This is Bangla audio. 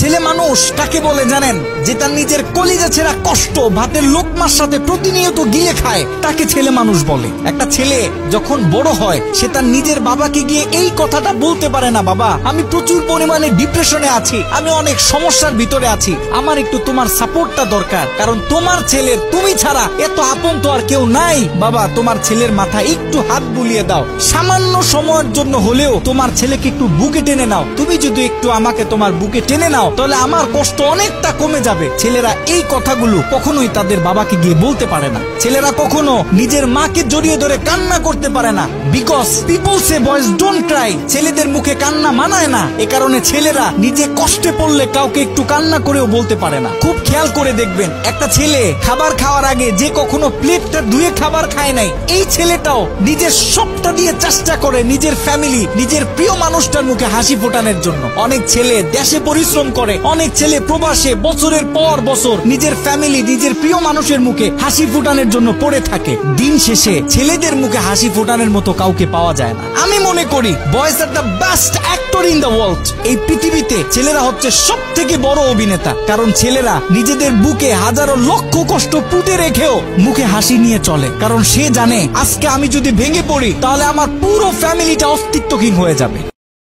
ছেলে মানুষ কাকে বলে জানেন? যে তার নিজের কলিজা ছেঁড়া কষ্ট ভাতের লোকমার সাথে প্রতিনিয়ত গিলে খায়, তাকে ছেলে মানুষ বলে। একটা ছেলে যখন বড় হয় সে তার নিজের বাবাকে গিয়ে এই কথাটা বলতে পারে না, বাবা আমি প্রচুর পরিমাণে ডিপ্রেশনে আছি, আমি অনেক সমস্যার ভিতরে আছি, আমার একটু তোমার সাপোর্টটা দরকার, কারণ তোমার ছেলের তুমি ছাড়া এত আপন তো আর কেউ নাই। বাবা তোমার ছেলের মাথায় একটু হাত বুলিয়ে দাও, সামান্য সময়ের জন্য হলেও তোমার ছেলেকে একটু বুকে টেনে নাও। তুমি যদি একটু আমাকে তোমার বুকে টেনে নাও তাহলে আমার কষ্ট অনেকটা কমে যাবে। ছেলেরা এই কথাগুলো কখনোই তাদের বাবাকে গিয়ে বলতে পারে না। ছেলেরা কখনো নিজের মাকে জড়িয়ে ধরে কান্না করতে পারে না, because people say boys don't Cry. ছেলেদের মুখে কান্না মানায় না, এ কারণে ছেলেরা নিজে কষ্টে পড়লে কাউকে একটু কান্না করেও বলতে পারে না। খুব খেয়াল করে দেখবেন, একটা ছেলে খাবার খাওয়ার আগে যে কখনো প্লেটটা ধুয়ে খাবার খায় নাই, এই ছেলেটাও নিজের সবটা দিয়ে চেষ্টা করে নিজের ফ্যামিলি, নিজের প্রিয় মানুষটার মুখে হাসি ফোটানোর জন্য। অনেক ছেলে দেশে পরিশ্রম করে, অনেক ছেলে প্রবাসে বছরের পর বছর নিজের ফ্যামিলি, নিজের প্রিয় মানুষের মুখে হাসি ফোটানোর জন্য পড়ে থাকে। দিন শেষে ছেলেদের মুখে হাসি ফোটানোর মতো কাউকে পাওয়া যায় না। আমি মনে করি boys are the best actor in the world. এই পৃথিবীতে ছেলেরা হচ্ছে সব থেকে বড় অভিনেতা, কারণ ছেলেরা নিজেদের বুকে হাজারো লক্ষ কষ্ট পুঁতে রেখেও মুখে হাসি নিয়ে চলে, কারণ সে জানে আজকে আমি যদি ভেঙে পড়ি তাহলে আমার পুরো ফ্যামিলিটা অস্তিত্বহীন হয়ে যাবে।